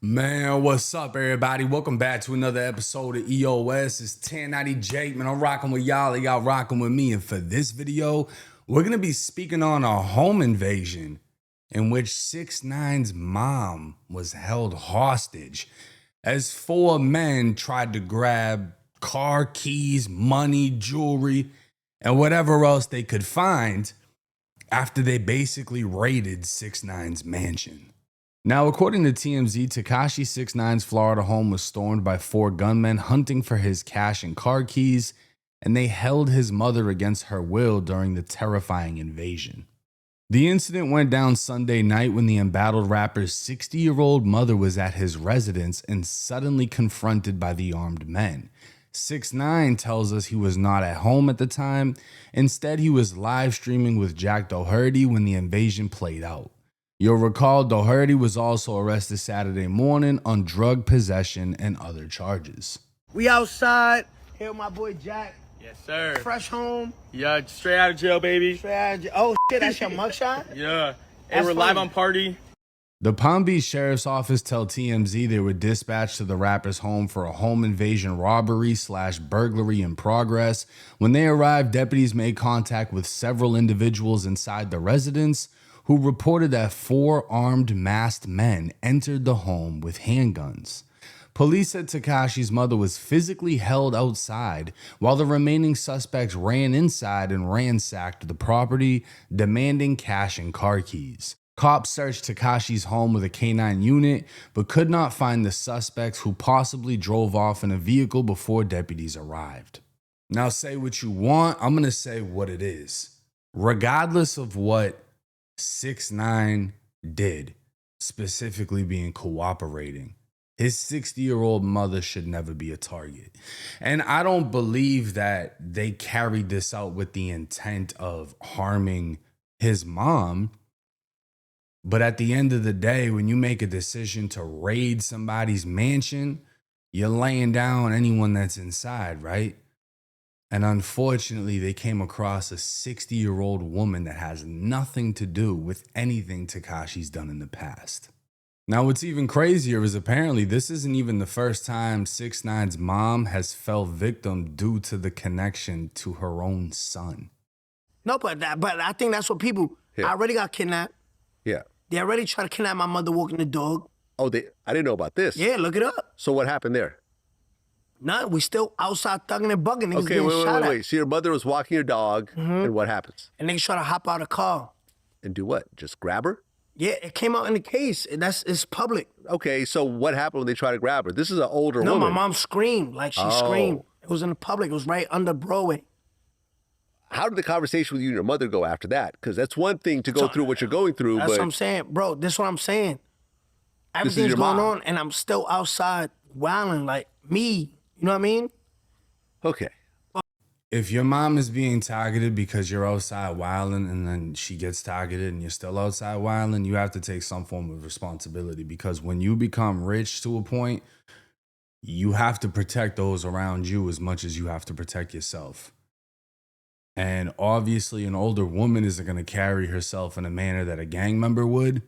Man, what's up, everybody? Welcome back to another episode of EOS. It's 1090 Jake, man. I'm rocking with y'all, and y'all rocking with me. And for this video, we're going to be speaking on a home invasion in which 6ix9ine's mom was held hostage as four men tried to grab car keys, money, jewelry, and whatever else they could find after they basically raided 6ix9ine's mansion. Now, according to TMZ, Tekashi 6ix9ine's Florida home was stormed by four gunmen hunting for his cash and car keys, and they held his mother against her will during the terrifying invasion. The incident went down Sunday night when the embattled rapper's 60-year-old mother was at his residence and suddenly confronted by the armed men. 6ix9ine tells us he was not at home at the time. Instead, he was live streaming with Jack Doherty when the invasion played out. You'll recall Doherty was also arrested Saturday morning on drug possession and other charges. We outside, here with my boy Jack. Yes, sir. Fresh home. Yeah, straight out of jail, baby. Straight out of jail. Oh, shit, that's your mugshot? Yeah. Hey, That's we're live funny. on Party. The Palm Beach Sheriff's Office tell TMZ they were dispatched to the rapper's home for a home invasion robbery / burglary in progress. When they arrived, deputies made contact with several individuals inside the residence who reported that four armed masked men entered the home with handguns. Police said Tekashi's mother was physically held outside while the remaining suspects ran inside and ransacked the property, demanding cash and car keys. Cops searched Tekashi's home with a K9 unit, but could not find the suspects, who possibly drove off in a vehicle before deputies arrived. Now, say what you want, I'm going to say what it is. Regardless of what 6ix9ine did, specifically being cooperating, his 60-year-old mother should never be a target. And I don't believe that they carried this out with the intent of harming his mom. But at the end of the day, when you make a decision to raid somebody's mansion, you're laying down anyone that's inside, right? And unfortunately, they came across a 60-year-old woman that has nothing to do with anything Tekashi's done in the past. Now, what's even crazier is apparently this isn't even the first time 6ix9ine's mom has fell victim due to the connection to her own son. No, but I think that's what people, Yeah. I already got kidnapped. Yeah. They already tried to kidnap my mother walking the dog. Oh, I didn't know about this. Yeah, look it up. So what happened there? None, we still outside thugging and bugging. Niggas Okay, getting wait. shot at. So your mother was walking your dog, and what happens? And niggas try to hop out of the car. And do what? Just grab her? Yeah, it came out in the case. It's public. Okay, so what happened when they tried to grab her? This is an older No, woman. my mom screamed. Like, she screamed. It was in the public. It was right under Broadway. How did the conversation with you and your mother go after that? Because that's one thing to go through what you're going through, That's but what I'm saying. Bro, this is what I'm saying. is Everything's your going mom. on, and I'm still outside wilding like me. You know what I mean? okay. If your mom is being targeted because you're outside wilding and then she gets targeted and you're still outside wilding, you have to take some form of responsibility, because when you become rich to a point, you have to protect those around you as much as you have to protect yourself. And obviously an older woman isn't going to carry herself in a manner that a gang member would,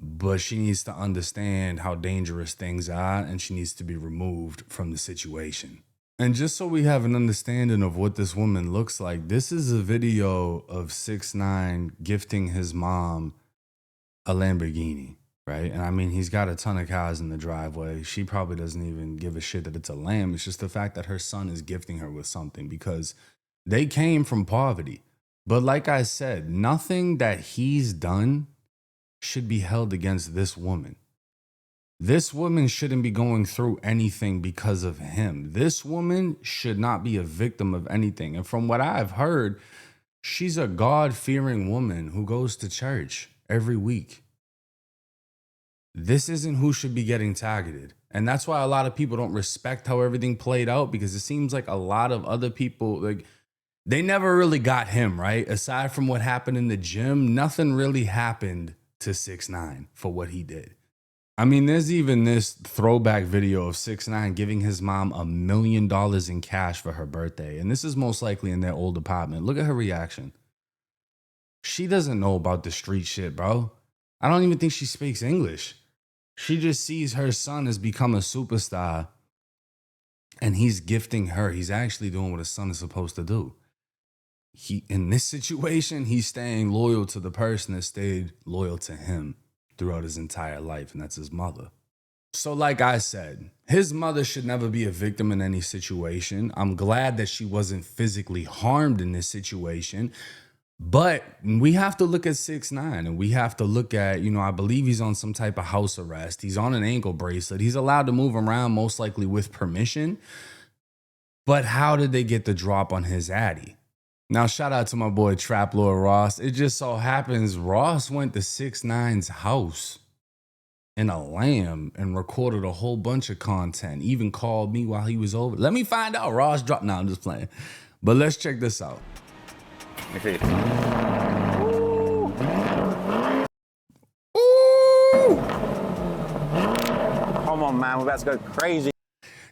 but she needs to understand how dangerous things are and she needs to be removed from the situation. And just so we have an understanding of what this woman looks like, this is a video of 6ix9ine gifting his mom a Lamborghini, right? And I mean, he's got a ton of cars in the driveway. She probably doesn't even give a shit that it's a Lamb. It's just the fact that her son is gifting her with something, because they came from poverty. But like I said, nothing that he's done should be held against this woman. This woman shouldn't be going through anything because of him. This woman should not be a victim of anything. And from what I've heard, she's a God-fearing woman who goes to church every week. This isn't who should be getting targeted. And that's why a lot of people don't respect how everything played out, because it seems like a lot of other people, like, they never really got him, right? Aside from what happened in the gym, nothing really happened to 6ix9ine for what he did. I mean, there's even this throwback video of 6ix9ine giving his mom $1 million in cash for her birthday. And this is most likely in their old apartment. Look at her reaction. She doesn't know about the street shit, bro. I don't even think she speaks English. She just sees her son has become a superstar and he's gifting her. He's actually doing what a son is supposed to do. In this situation, he's staying loyal to the person that stayed loyal to him throughout his entire life, and that's his mother. So like I said, his mother should never be a victim in any situation. I'm glad that she wasn't physically harmed in this situation. But we have to look at 6ix9ine, and we have to look at, I believe he's on some type of house arrest. He's on an ankle bracelet. He's allowed to move around, most likely with permission. But how did they get the drop on his addy? Now, shout out to my boy Trap Lord Ross. It just so happens Ross went to 6ix9ine's house in a lamb and recorded a whole bunch of content. Even called me while he was over. Let me find out. Ross dropped. No, I'm just playing. But let's check this out. Let me see. Ooh! Come on, man. We're about to go crazy.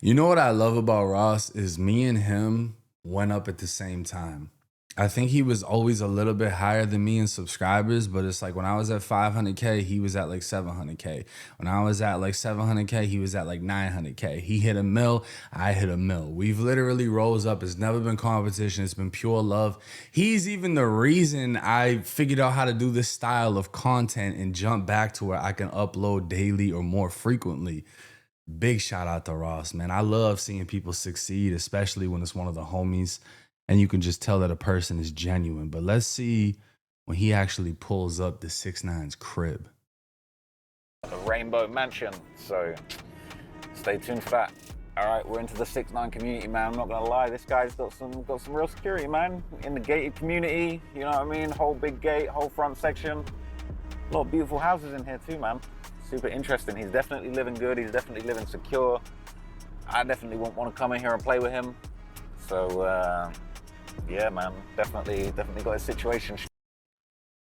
You know what I love about Ross is me and him went up at the same time. I think he was always a little bit higher than me in subscribers, but it's like when I was at 500K, he was at like 700K. When I was at like 700K, he was at like 900K. He hit a mil, I hit a mil. We've literally rose up. It's never been competition. It's been pure love. He's even the reason I figured out how to do this style of content and jump back to where I can upload daily or more frequently. Big shout out to Ross, man. I love seeing people succeed, especially when it's one of the homies. And you can just tell that a person is genuine. But let's see when he actually pulls up the 6ix9ine's crib. The Rainbow Mansion. So stay tuned for that. All right, we're into the 6ix9ine community, man. I'm not gonna lie, this guy's got some real security, man. In the gated community, you know what I mean? Whole big gate, whole front section. A lot of beautiful houses in here too, man. Super interesting. He's definitely living good. He's definitely living secure. I definitely won't want to come in here and play with him. So yeah, man, definitely got his situation.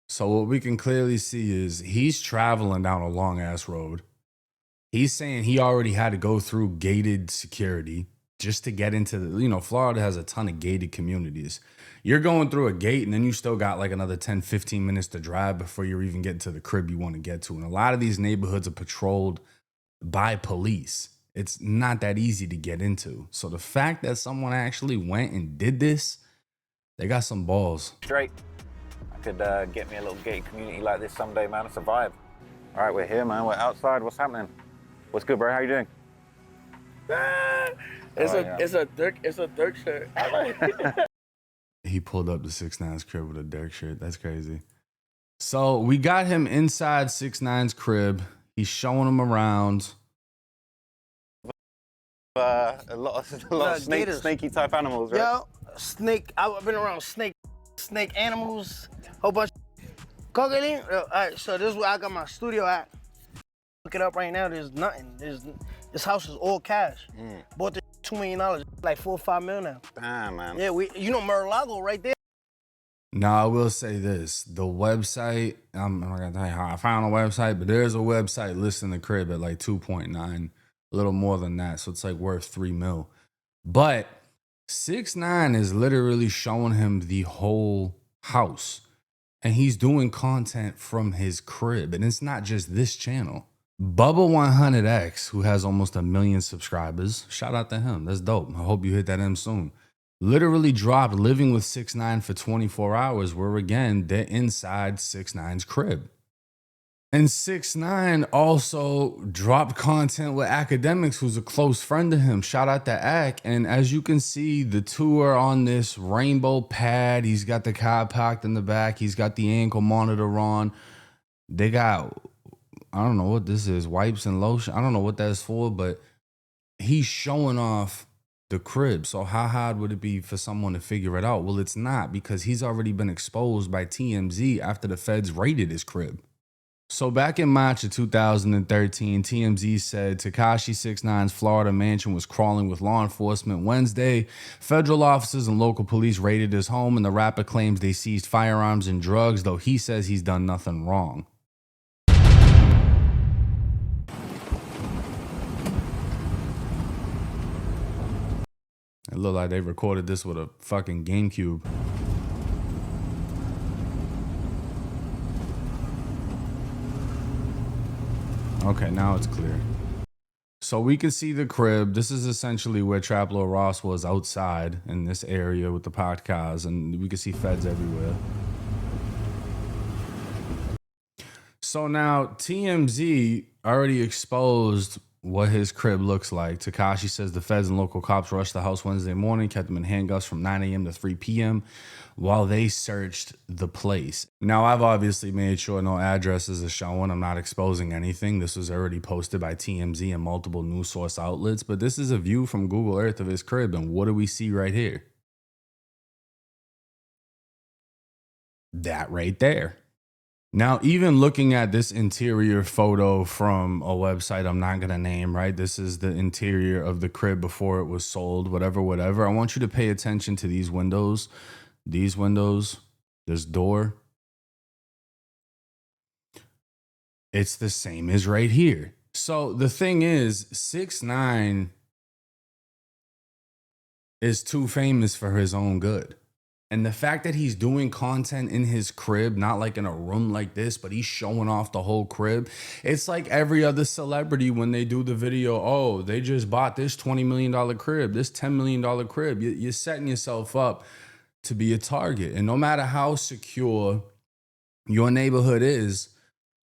So what we can clearly see is he's traveling down a long ass road. He's saying he already had to go through gated security just to get into the, Florida has a ton of gated communities. You're going through a gate and then you still got like another 10, 15 minutes to drive before you're even getting to the crib you want to get to. And a lot of these neighborhoods are patrolled by police. It's not that easy to get into. So the fact that someone actually went and did this, they got some balls. Straight. I could get me a little gated community like this someday, man. It's a vibe. All right, we're here, man. We're outside. What's happening? What's good, bro? How you doing? It's a Dirk shirt. He pulled up the 6ix9ine's crib with a Dirk shirt. That's crazy. So we got him inside 6ix9ine's crib. He's showing him around. A lot of snaky type animals, right? Yo, snake. I've been around snake animals, whole bunch. Cocaine. All right, so this is where I got my studio at. Look it up right now. There's nothing. This house is all cash. Bought this $2 million, like 4 or 5 mil now. Damn, man. Yeah, Mar-a-Lago right there. Now, I will say this. The website, I'm not going to tell you how I found the website, but there's a website listing the crib at like 2.9, a little more than that. So it's like worth 3 mil. But 6ix9ine is literally showing him the whole house. And he's doing content from his crib. And it's not just this channel. Bubba 100X, who has almost 1 million subscribers, shout out to him. That's dope. I hope you hit that M soon. Literally dropped Living with 6ix9ine for 24 hours, where again, they're inside 6ix9ine's crib. And 6ix9ine also dropped content with Academics, who's a close friend to him. Shout out to Ac. And as you can see, the two are on this rainbow pad. He's got the car parked in the back. He's got the ankle monitor on. They got, I don't know what this is, wipes and lotion. I don't know what that's for, but he's showing off the crib. So how hard would it be for someone to figure it out? Well, it's not, because he's already been exposed by TMZ after the feds raided his crib. So back in March of 2013, TMZ said Tekashi 6ix9ine's Florida mansion was crawling with law enforcement. Wednesday, federal officers and local police raided his home, and the rapper claims they seized firearms and drugs, though he says he's done nothing wrong. It looked like they recorded this with a fucking GameCube. Okay, now it's clear. So we can see the crib. This is essentially where Traplo Ross was, outside in this area with the parked cars, and we can see feds everywhere. So now TMZ already exposed what his crib looks like. Tekashi says the feds and local cops rushed the house Wednesday morning, kept him in handcuffs from 9 a.m. to 3 p.m. while they searched the place. Now, I've obviously made sure no addresses are showing. I'm not exposing anything. This was already posted by TMZ and multiple news source outlets, but this is a view from Google Earth of his crib, and what do we see right here? That right there. Now, even looking at this interior photo from a website I'm not going to name, right? This is the interior of the crib before it was sold, whatever. I want you to pay attention to these windows, this door. It's the same as right here. So the thing is, 6ix9ine is too famous for his own good. And the fact that he's doing content in his crib, not like in a room like this, but he's showing off the whole crib. It's like every other celebrity when they do the video, oh, they just bought this $20 million crib, this $10 million crib. You're setting yourself up to be a target. And no matter how secure your neighborhood is,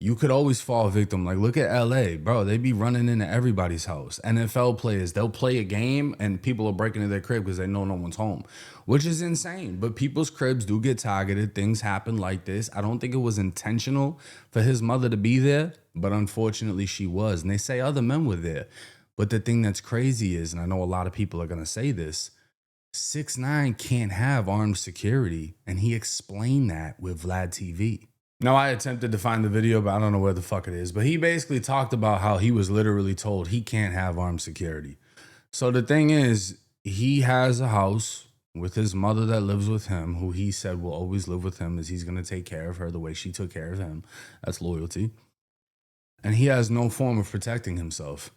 you could always fall victim. Like, look at LA, bro. They be running into everybody's house. NFL players, they'll play a game and people are breaking into their crib because they know no one's home, which is insane. But people's cribs do get targeted. Things happen like this. I don't think it was intentional for his mother to be there, but unfortunately she was. And they say other men were there. But the thing that's crazy is, and I know a lot of people are going to say this, 6ix9ine can't have armed security. And he explained that with Vlad TV. Now, I attempted to find the video, but I don't know where the fuck it is. But he basically talked about how he was literally told he can't have armed security. So the thing is, he has a house with his mother that lives with him, who he said will always live with him, as he's going to take care of her the way she took care of him. That's loyalty. And he has no form of protecting himself,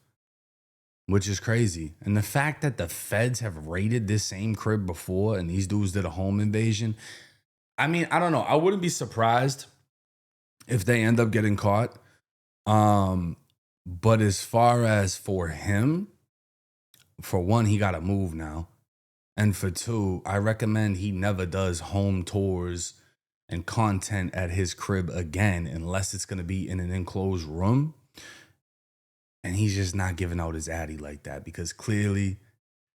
which is crazy. And the fact that the feds have raided this same crib before and these dudes did a home invasion, I mean, I don't know. I wouldn't be surprised if they end up getting caught. But as far as for him, for one, he got to move now. And for two, I recommend he never does home tours and content at his crib again, unless it's going to be in an enclosed room. And he's just not giving out his addy like that, because clearly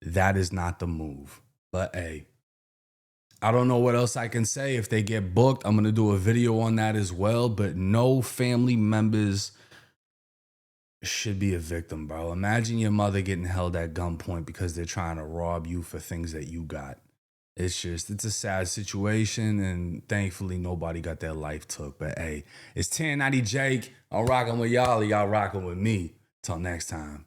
that is not the move. But hey, I don't know what else I can say. If they get booked, I'm going to do a video on that as well. But no family members should be a victim, bro. Imagine your mother getting held at gunpoint because they're trying to rob you for things that you got. It's a sad situation, and thankfully nobody got their life took. But hey, it's 1090 Jake. I'm rocking with y'all, y'all rocking with me. Till next time.